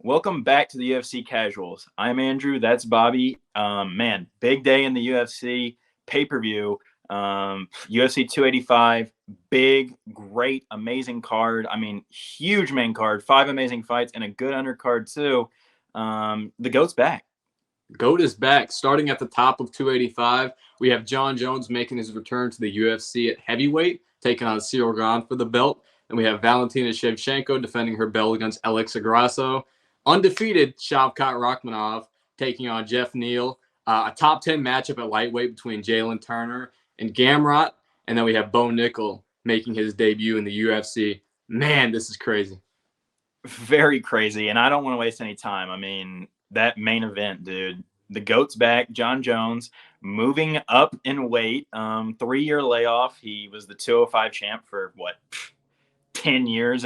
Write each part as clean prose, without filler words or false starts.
Welcome back to the UFC Casuals. I'm Andrew. That's Bobby. Man, big day in the UFC pay-per-view. UFC 285, big, great, amazing card. I mean, huge main card, 5 amazing fights, and a good undercard too. The GOAT's back. GOAT is back. Starting at the top of 285, we have Jon Jones making his return to the UFC at heavyweight, taking on Ciryl Gane for the belt. And we have Valentina Schevchenko defending her belt against Alexa Grasso. Undefeated Shavkat Rakhmonov taking on Jeff Neal. A top 10 matchup at lightweight between Jalen Turner and Gamrot. And then we have Bo Nickel making his debut in the UFC. Man, this is crazy. Very crazy. And I don't want to waste any time. I mean, that main event, dude. The GOAT's back. Jon Jones moving up in weight. 3-year layoff. He was the 205 champ for 10 years.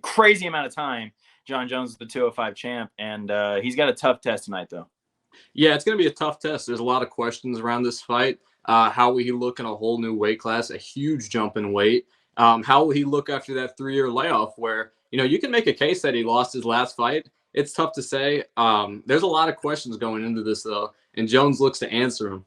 Crazy amount of time. Jon Jones is the 205 champ, and he's got a tough test tonight, though. Yeah, it's going to be a tough test. There's a lot of questions around this fight. How will he look in a whole new weight class, a huge jump in weight? How will he look after that 3-year layoff where, you can make a case that he lost his last fight. It's tough to say. There's a lot of questions going into this, though, and Jones looks to answer them.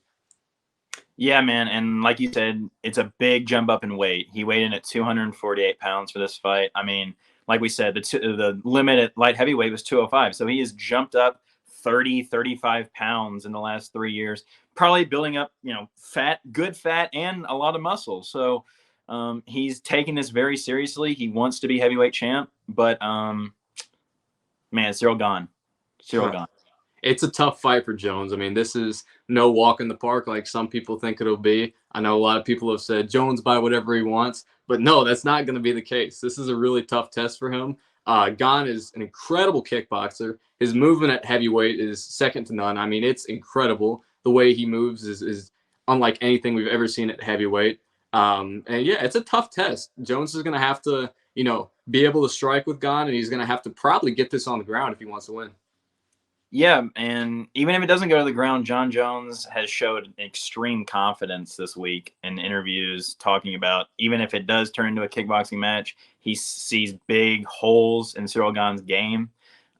Yeah, man, and like you said, it's a big jump up in weight. He weighed in at 248 pounds for this fight. I mean, like we said, the limit at light heavyweight was 205. So he has jumped up 30, 35 pounds in the last 3 years, probably building up, good fat and a lot of muscle. So he's taking this very seriously. He wants to be heavyweight champ, but man, Ciryl Gane. Ciryl Gane. It's a tough fight for Jones. I mean, this is no walk in the park like some people think it'll be. I know a lot of people have said Jones buy whatever he wants, but no, that's not going to be the case. This is a really tough test for him. Gane is an incredible kickboxer. His movement at heavyweight is second to none. I mean, it's incredible. The way he moves is unlike anything we've ever seen at heavyweight. And yeah, it's a tough test. Jones is going to have to, be able to strike with Gane, and he's going to have to probably get this on the ground if he wants to win. Yeah, and even if it doesn't go to the ground, Jon Jones has showed extreme confidence this week in interviews talking about even if it does turn into a kickboxing match, he sees big holes in Ciryl Gane's game.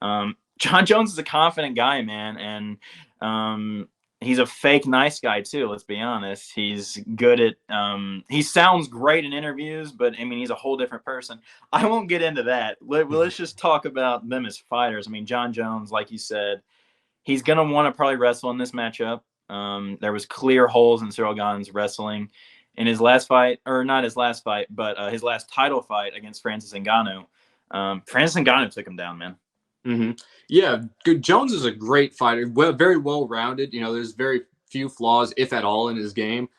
Jon Jones is a confident guy, man, and he's a fake nice guy too, let's be honest. He's good at he sounds great in interviews, but I mean, he's a whole different person. I won't get into that. Let's just talk about them as fighters. I mean, Jon Jones, like you said, he's going to want to probably wrestle in this matchup. There was clear holes in Ciryl Gane's wrestling in his last fight, or not his last fight, but his last title fight against Francis Ngannou. Francis Ngannou took him down, man. Mm-hmm. Yeah, Jones is a great fighter, very well-rounded. There's very few flaws, if at all, in his game.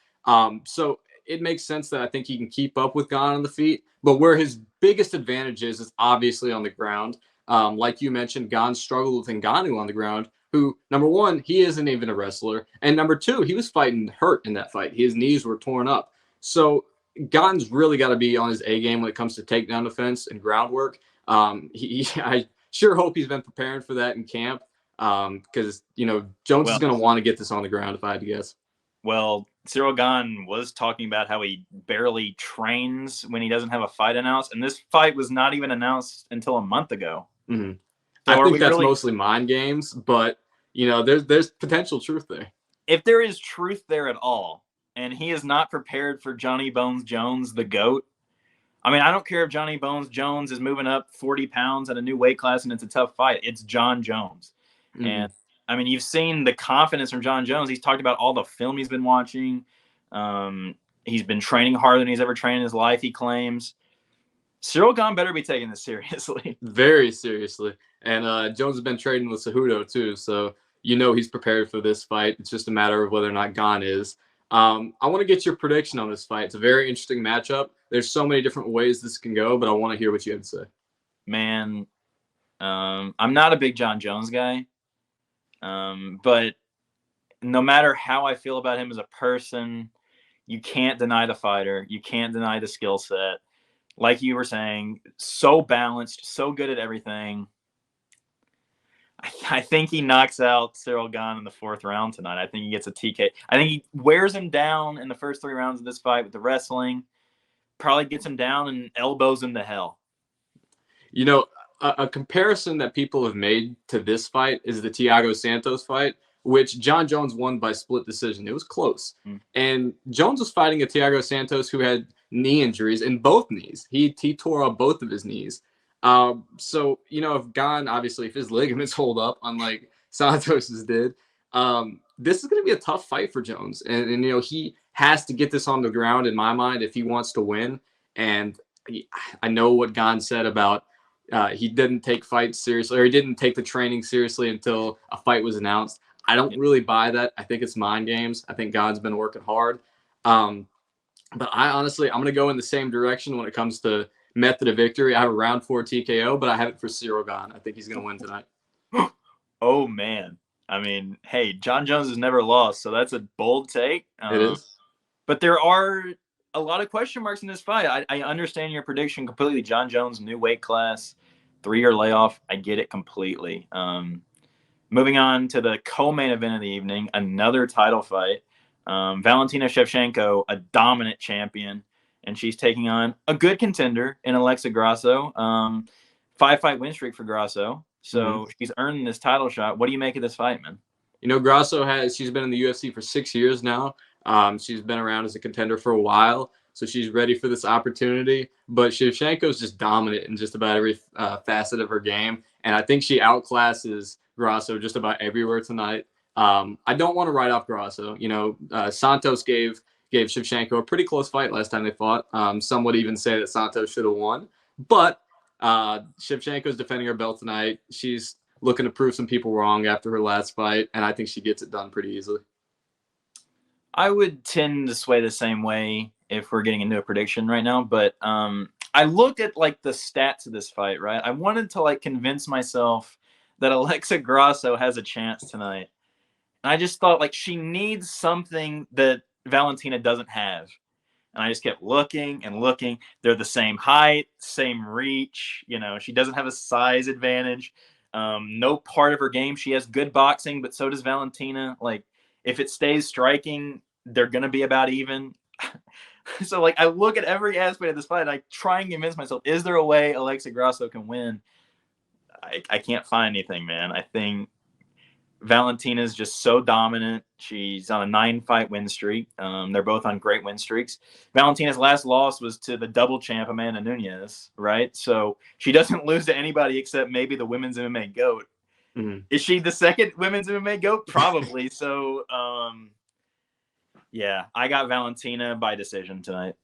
So it makes sense that I think he can keep up with Gane on the feet. But where his biggest advantage is obviously on the ground. Like you mentioned, Gane struggled with Ngannou on the ground, who, number one, he isn't even a wrestler. And number two, he was fighting hurt in that fight. His knees were torn up. So Gane's really got to be on his A game when it comes to takedown defense and groundwork. I sure hope he's been preparing for that in camp because, Jones is going to want to get this on the ground if I had to guess. Well, Ciryl Gane was talking about how he barely trains when he doesn't have a fight announced, and this fight was not even announced until a month ago. Mm-hmm. So I think that's mostly mind games, but, there's potential truth there. If there is truth there at all, and he is not prepared for Johnny Bones Jones, the GOAT, I mean, I don't care if Johnny Bones Jones is moving up 40 pounds at a new weight class and it's a tough fight. It's Jon Jones. Mm-hmm. And, I mean, you've seen the confidence from Jon Jones. He's talked about all the film he's been watching. He's been training harder than he's ever trained in his life, he claims. Ciryl Gane better be taking this seriously. Very seriously. And Jones has been training with Cejudo, too. So, he's prepared for this fight. It's just a matter of whether or not Gane is. I want to get your prediction on this fight. It's a very interesting matchup. There's so many different ways this can go, but I want to hear what you have to say. Man, I'm not a big Jon Jones guy, but no matter how I feel about him as a person, you can't deny the fighter. You can't deny the skill set. Like you were saying, so balanced, so good at everything. I think he knocks out Ciryl Gane in the 4th round tonight. I think he gets a TK. I think he wears him down in the first 3 rounds of this fight with the wrestling. Probably gets him down and elbows him to hell. a comparison that people have made to this fight is the Thiago Santos fight, which Jon Jones won by split decision. It was close. And Jones was fighting a Thiago Santos who had knee injuries in both knees. He tore up both of his knees. So, if Gane, obviously, if his ligaments hold up, unlike Santos's did, this is going to be a tough fight for Jones. And he has to get this on the ground, in my mind, if he wants to win. And I know what Gane said about he didn't take fights seriously, or he didn't take the training seriously until a fight was announced. I don't really buy that. I think it's mind games. I think Gane's been working hard. But I'm going to go in the same direction when it comes to method of victory. I have a round 4 TKO, but I have it for Ciryl Gane. I think he's going to win tonight. Oh, man. I mean, hey, Jon Jones has never lost, so that's a bold take. It is. But there are a lot of question marks in this fight. I understand your prediction completely. Jon Jones, new weight class, 3-year layoff. I get it completely. Moving on to the co-main event of the evening, another title fight. Valentina Schevchenko, a dominant champion, and she's taking on a good contender in Alexa Grasso. 5-fight win streak for Grasso. So she's earning this title shot. What do you make of this fight, man? Grasso she's been in the UFC for 6 years now. She's been around as a contender for a while, so she's ready for this opportunity. But Shevchenko's just dominant in just about every facet of her game, and I think she outclasses Grasso just about everywhere tonight. I don't want to write off Grasso. Santos gave Shevchenko a pretty close fight last time they fought. Some would even say that Santos should have won, but Shevchenko's defending her belt tonight. She's looking to prove some people wrong after her last fight, and I think she gets it done pretty easily. I would tend to sway the same way if we're getting into a prediction right now, but I looked at the stats of this fight, right? I wanted to convince myself that Alexa Grasso has a chance tonight. And I just thought she needs something that Valentina doesn't have. And I just kept looking and looking. They're the same height, same reach. She doesn't have a size advantage. No part of her game. She has good boxing, but so does Valentina. If it stays striking, they're going to be about even. So, I look at every aspect of this fight, and I try and convince myself, is there a way Alexa Grasso can win? I can't find anything, man. I think Valentina's just so dominant. She's on a 9-fight win streak. They're both on great win streaks. Valentina's last loss was to the double champ, Amanda Nunes, right? So she doesn't lose to anybody except maybe the women's MMA GOAT. Is she the second women's MMA GOAT? Probably. So, yeah, I got Valentina by decision tonight.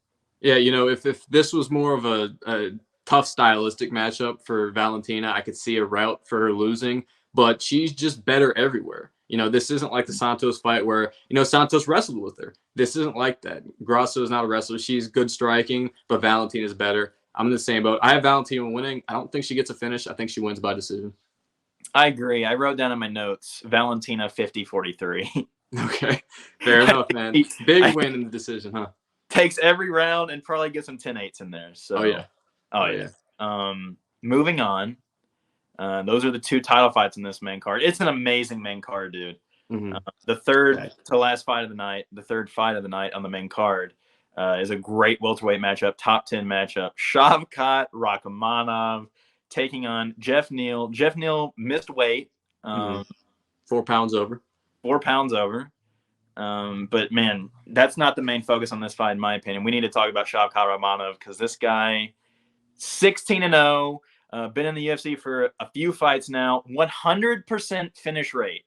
Yeah, if this was more of a tough stylistic matchup for Valentina, I could see a route for her losing, but she's just better everywhere. This isn't like the Santos fight where, Santos wrestled with her. This isn't like that. Grasso is not a wrestler. She's good striking, but Valentina's better. I'm in the same boat. I have Valentina winning. I don't think she gets a finish. I think she wins by decision. I agree. I wrote down in my notes, Valentina 50-43. Okay. Fair enough, man. Big win in the decision, huh? Takes every round and probably gets some 10-8s in there. So. Oh, yeah. Moving on. Those are the two title fights in this main card. It's an amazing main card, dude. The third to last fight of the night, the third fight of the night on the main card is a great welterweight matchup, top 10 matchup. Shavkat Rakhmonov taking on Jeff Neal. Jeff Neal missed weight. 4 pounds over. 4 pounds over. But, man, that's not the main focus on this fight, in my opinion. We need to talk about Shavkat Rakhmonov because this guy, 16-0, been in the UFC for a few fights now, 100% finish rate.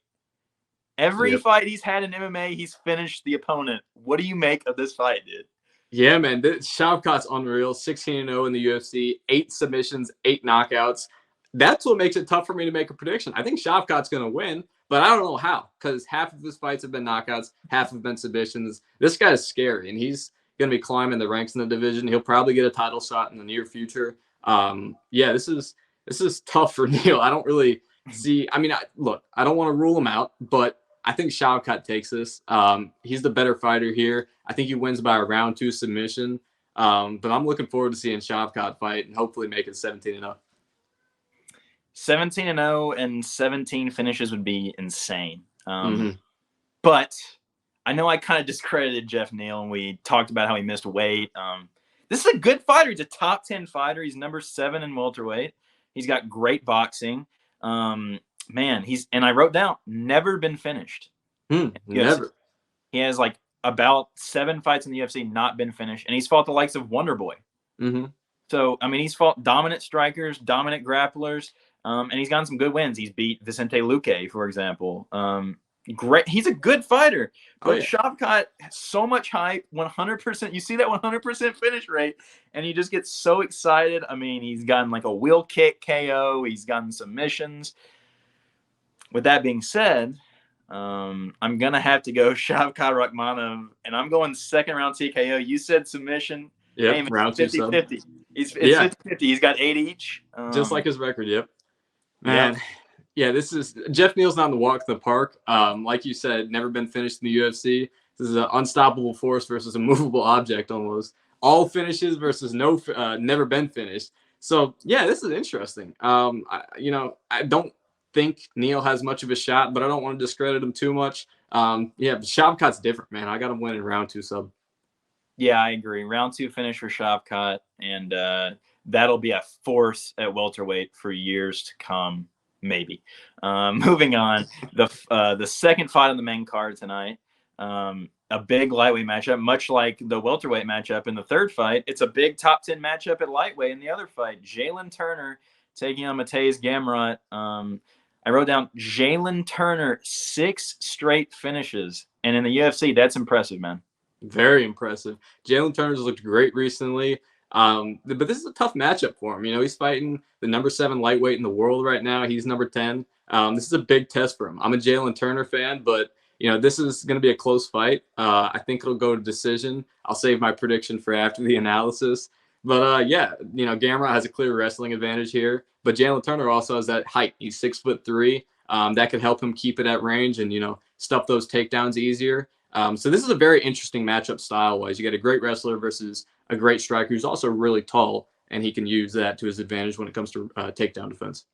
Every fight he's had in MMA, he's finished the opponent. What do you make of this fight, dude? Yeah, man. Shavkat's unreal. 16-0 in the UFC, 8 submissions, 8 knockouts. That's what makes it tough for me to make a prediction. I think Shavkat's going to win, but I don't know how, because half of his fights have been knockouts, half have been submissions. This guy's scary, and he's going to be climbing the ranks in the division. He'll probably get a title shot in the near future. This is tough for Neal. I don't really see. I mean, I don't want to rule him out, but I think Shavkat takes this. He's the better fighter here. I think he wins by a round 2 submission. But I'm looking forward to seeing Shavkat fight and hopefully make it 17-0. 17-0 and 17 finishes would be insane. But I know I kind of discredited Jeff Neal, and we talked about how he missed weight. This is a good fighter. He's a top 10 fighter. He's number 7 in welterweight. He's got great boxing. Man, and I wrote down, never been finished. Never. He has like about 7 fights in the UFC not been finished, and he's fought the likes of Wonder Boy. Mm-hmm. So, I mean, he's fought dominant strikers, dominant grapplers, and he's gotten some good wins. He's beat Vicente Luque, for example. Great. He's a good fighter, but Shavkat, so much hype, 100%. You see that 100% finish rate, and you just get so excited. I mean, he's gotten like a wheel kick KO. He's gotten submissions. With that being said, I'm going to have to go Shavkat Rakhmonov, and I'm going second round TKO. You said submission. Yep, hey, man, round 2 sub. 50-50. It's 50-50. He's got 8 each. Just like his record, yep. Man, yeah, this is Jeff Neal's not in the walk in the park. Like you said, never been finished in the UFC. This is an unstoppable force versus a movable object almost. All finishes versus never been finished. So yeah, this is interesting. I don't think Neal has much of a shot, but I don't want to discredit him too much. But Shavkat's different, man. I got him winning round 2 sub. Yeah, I agree. Round 2 finish for Shavkat, and that'll be a force at welterweight for years to come, maybe. Moving on, the second fight on the main card tonight, a big lightweight matchup, much like the welterweight matchup in the third fight. It's a big top 10 matchup at lightweight in the other fight. Jalen Turner taking on Mateusz Gamrot. I wrote down Jalen Turner, 6 straight finishes, and in the UFC, that's impressive, man. Very impressive. Jalen Turner's looked great recently. But this is a tough matchup for him. He's fighting the number 7 lightweight in the world right now. He's number 10. This is a big test for him. I'm a Jalen Turner fan, but this is going to be a close fight. I think it'll go to decision. I'll save my prediction for after the analysis. But Gamrot has a clear wrestling advantage here. But Jalen Turner also has that height. He's 6'3". That could help him keep it at range and stuff those takedowns easier. So this is a very interesting matchup style-wise. You got a great wrestler versus a great striker who's also really tall, and he can use that to his advantage when it comes to takedown defense.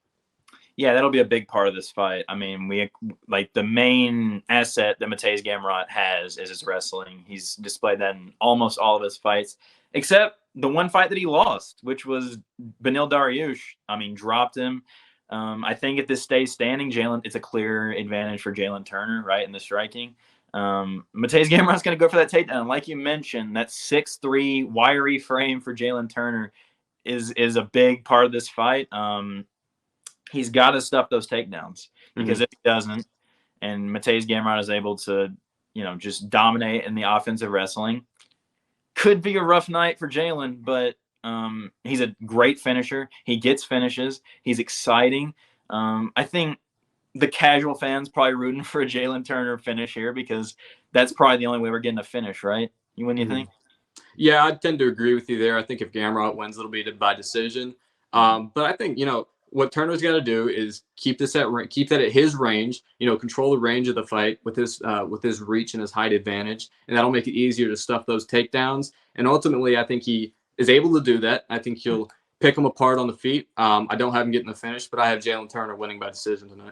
Yeah, that'll be a big part of this fight. I mean, the main asset that Mateusz Gamrot has is his wrestling. He's displayed that in almost all of his fights, except the one fight that he lost, which was Beneil Dariush. I mean, dropped him. I think if this stays standing, it's a clear advantage for Jalen Turner, right, in the striking. Mateusz Gamrot's going to go for that takedown. Like you mentioned, that 6'3" wiry frame for Jalen Turner is a big part of this fight. He's got to stuff those takedowns because if he doesn't, and Mateusz Gamrot is able to, just dominate in the offensive wrestling, could be a rough night for Jalen, but he's a great finisher. He gets finishes. He's exciting. I think the casual fans probably rooting for a Jalen Turner finish here because that's probably the only way we're getting a finish, right? Wouldn't you think? Yeah, I tend to agree with you there. I think if Gamrot wins, it'll be by decision. But I think, what Turner's got to do is keep that at his range, control the range of the fight with his reach and his height advantage. And that'll make it easier to stuff those takedowns. And ultimately, I think he is able to do that. I think he'll pick him apart on the feet. I don't have him getting the finish, but I have Jalen Turner winning by decision tonight.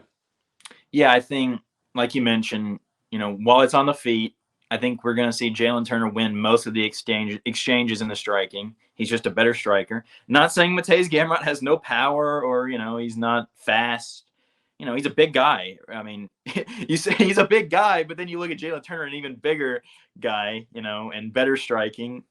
Yeah, I think, like you mentioned, while it's on the feet, I think we're going to see Jalen Turner win most of the exchanges in the striking. He's just a better striker. Not saying Mateusz Gamrot has no power or, he's not fast. He's a big guy. I mean, you say he's a big guy, but then you look at Jalen Turner, an even bigger guy, and better striking.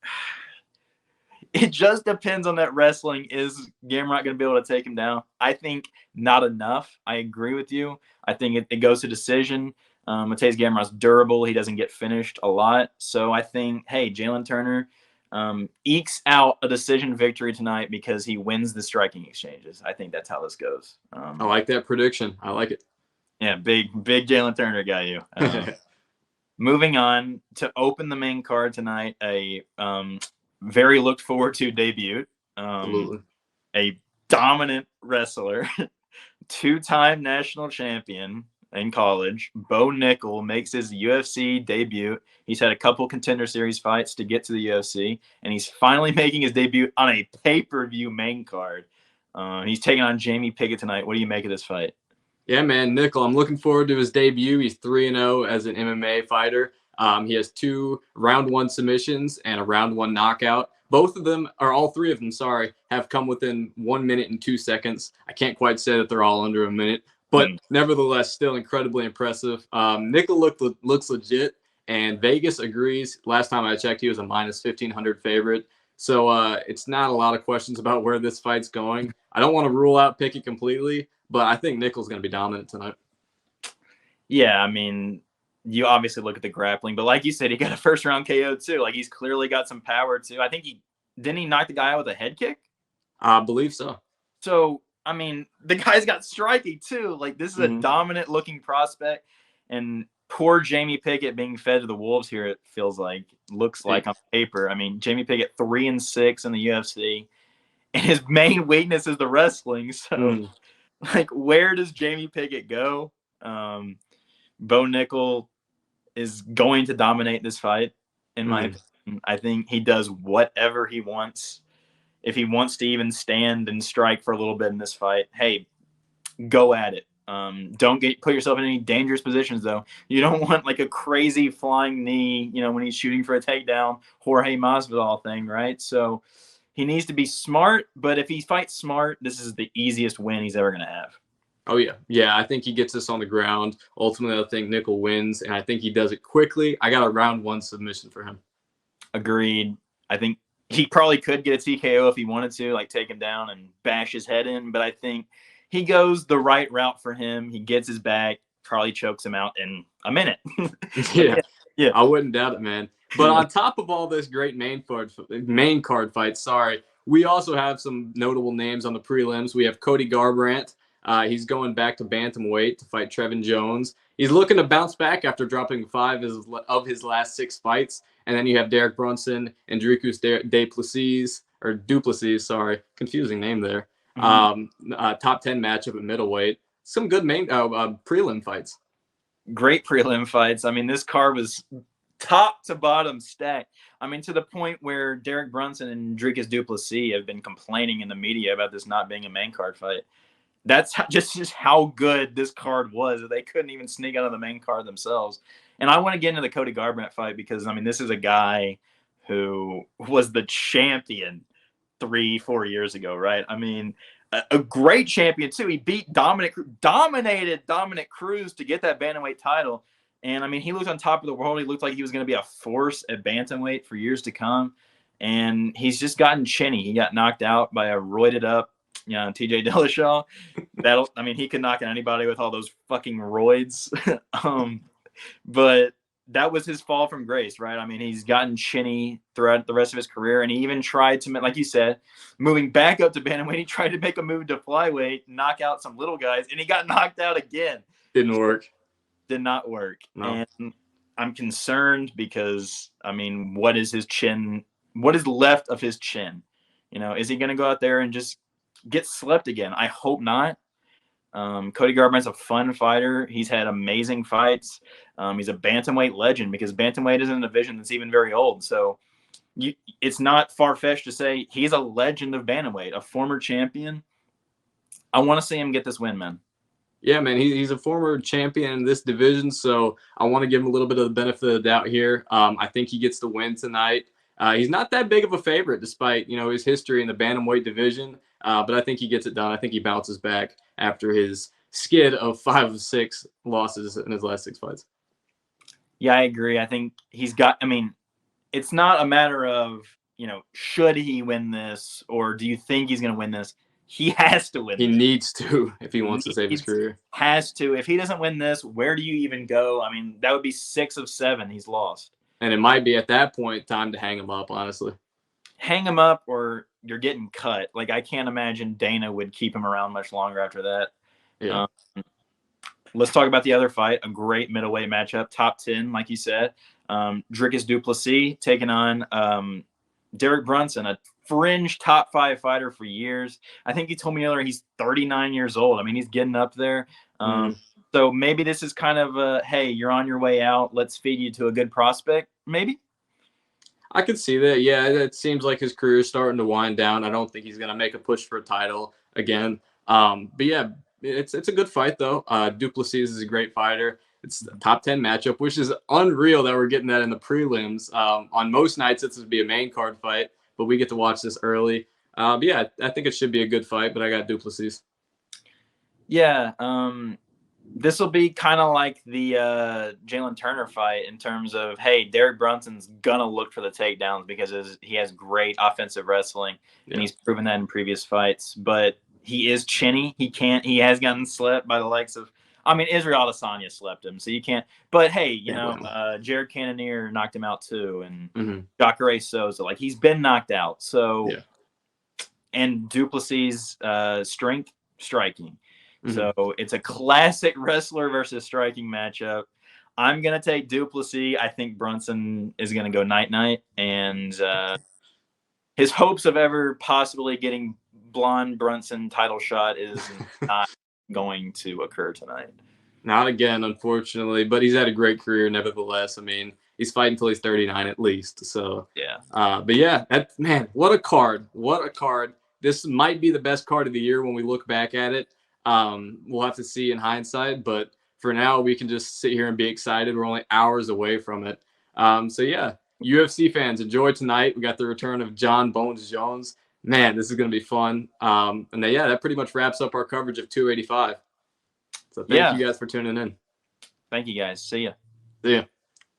It just depends on that wrestling. Is Gamrot going to be able to take him down? I think not enough. I agree with you. I think it goes to decision. Mateusz Gamrot's durable. He doesn't get finished a lot. So I think, hey, Jalen Turner ekes out a decision victory tonight because he wins the striking exchanges. I think that's how this goes. I like that prediction. I like it. Yeah, big Jalen Turner got you. Moving on to open the main card tonight, a very looked forward to debut. Absolutely. A dominant wrestler, 2-time national champion in college. Bo Nickel makes his UFC debut. He's had a couple Contender Series fights to get to the UFC, and he's finally making his debut on a pay-per-view main card. He's taking on Jamie Pickett tonight. What do you make of this fight? Yeah, man, Nickel, I'm looking forward to his debut. He's 3-0 as an MMA fighter. He has 2 round 1 submissions and a round 1 knockout. All 3 of them, have come within 1 minute and 2 seconds. I can't quite say that they're all under a minute, but nevertheless, still incredibly impressive. Nickel looks legit, and Vegas agrees. Last time I checked, he was a minus 1,500 favorite. So it's not a lot of questions about where this fight's going. I don't want to rule out Pickett completely, but I think Nickel's going to be dominant tonight. Yeah, I mean, you obviously look at the grappling, but like you said, he got a first-round KO too. Like, he's clearly got some power too. I think didn't he knock the guy out with a head kick? I believe so. So, I mean, the guy's got striking too. Like, this is a dominant-looking prospect, and poor Jamie Pickett being fed to the wolves here. It feels like, looks like on paper. I mean, Jamie Pickett 3-6 in the UFC, and his main weakness is the wrestling. So, like, where does Jamie Pickett go? Bo Nickel is going to dominate this fight, in my opinion. I think he does whatever he wants. If he wants to even stand and strike for a little bit in this fight, hey, go at it. Don't put yourself in any dangerous positions, though. You don't want like a crazy flying knee, when he's shooting for a takedown, Jorge Masvidal thing, right? So he needs to be smart, but if he fights smart, this is the easiest win he's ever going to have. Oh, yeah. Yeah, I think he gets this on the ground. Ultimately, I think Nickel wins, and I think he does it quickly. I got a round 1 submission for him. Agreed. I think he probably could get a TKO if he wanted to, like take him down and bash his head in, but I think he goes the right route for him. He gets his back, probably chokes him out in a minute. Yeah. I wouldn't doubt it, man. But on top of all this great main card fight, we also have some notable names on the prelims. We have Cody Garbrandt. He's going back to bantamweight to fight Trevin Jones. He's looking to bounce back after dropping 5 of his last 6 fights. And then you have Derek Brunson and Dricus Duplessis, confusing name there. Top 10 matchup at middleweight. Some good prelim fights. Great prelim fights. I mean, this card was top to bottom stacked. I mean, to the point where Derek Brunson and Dricus Duplessis have been complaining in the media about this not being a main card fight. That's just how good this card was. They couldn't even sneak out of the main card themselves. And I want to get into the Cody Garbrandt fight because, I mean, this is a guy who was the champion 3-4 years ago, right? I mean, a great champion, too. He beat dominated Dominic Cruz to get that bantamweight title. And, I mean, he looked on top of the world. He looked like he was going to be a force at bantamweight for years to come. And he's just gotten chinny. He got knocked out by a roided-up TJ Dillashaw. He could knock out anybody with all those fucking roids. But that was his fall from grace, right? I mean, he's gotten chinny throughout the rest of his career, and he even tried to, like you said, moving back up to bantamweight, he tried to make a move to flyweight, knock out some little guys, and he got knocked out again. Didn't work. Did not work. No. And I'm concerned because, I mean, what is his chin? What is left of his chin? Is he going to go out there and just get slept again? I hope not. Cody Garbrandt's a fun fighter. He's had amazing fights. He's a bantamweight legend because bantamweight isn't a division that's even very old. So it's not far-fetched to say he's a legend of bantamweight, a former champion. I want to see him get this win, man. Yeah, man, he's a former champion in this division, so I want to give him a little bit of the benefit of the doubt here. I think he gets the win tonight. He's not that big of a favorite despite, his history in the bantamweight division, but I think he gets it done. I think he bounces back after his skid of 5 of 6 losses in his last 6 fights. Yeah, I agree. I think it's not a matter of, should he win this or do you think he's going to win this? He has to win this. He needs to if he wants to save his career. Has to. If he doesn't win this, where do you even go? I mean, that would be 6 of 7 he's lost. And it might be at that point time to hang him up, honestly. Hang him up or you're getting cut. Like, I can't imagine Dana would keep him around much longer after that. Yeah. Let's talk about the other fight. A great middleweight matchup. Top 10, like you said. Dricus Duplessis taking on Derek Brunson, a fringe top 5 fighter for years. I think he told me earlier he's 39 years old. I mean, he's getting up there. So maybe this is kind of a, hey, you're on your way out. Let's feed you to a good prospect, maybe? I could see that. Yeah, it seems like his career is starting to wind down. I don't think he's going to make a push for a title again. But yeah, it's a good fight, though. Duplessis is a great fighter. It's a top 10 matchup, which is unreal that we're getting that in the prelims. On most nights, this would be a main card fight, but we get to watch this early. But yeah, I think it should be a good fight, but I got Duplessis. Yeah, this will be kind of like the Jalen Turner fight in terms of, hey, Derek Brunson's gonna look for the takedowns because he has great offensive wrestling, and he's proven that in previous fights. But he is chinny. He has gotten slept by the likes of. I mean, Israel Adesanya slept him, so you can't. But hey, Jared Cannonier knocked him out too, and Jacare Souza, like he's been knocked out. So, and Duplessis' strength striking. So it's a classic wrestler versus striking matchup. I'm going to take Duplessis. I think Brunson is going to go night-night. And his hopes of ever possibly getting blonde Brunson title shot is not going to occur tonight. Not again, unfortunately. But he's had a great career nevertheless. I mean, he's fighting until he's 39 at least. So, yeah. But yeah, man, what a card. What a card. This might be the best card of the year when we look back at it. We'll have to see in hindsight, but for now we can just sit here and be excited. We're only hours away from it. So yeah, UFC fans, enjoy tonight. We got the return of Jon Jones. Man, this is going to be fun. And that pretty much wraps up our coverage of 285. So thank you guys for tuning in. Thank you guys. See ya. See ya.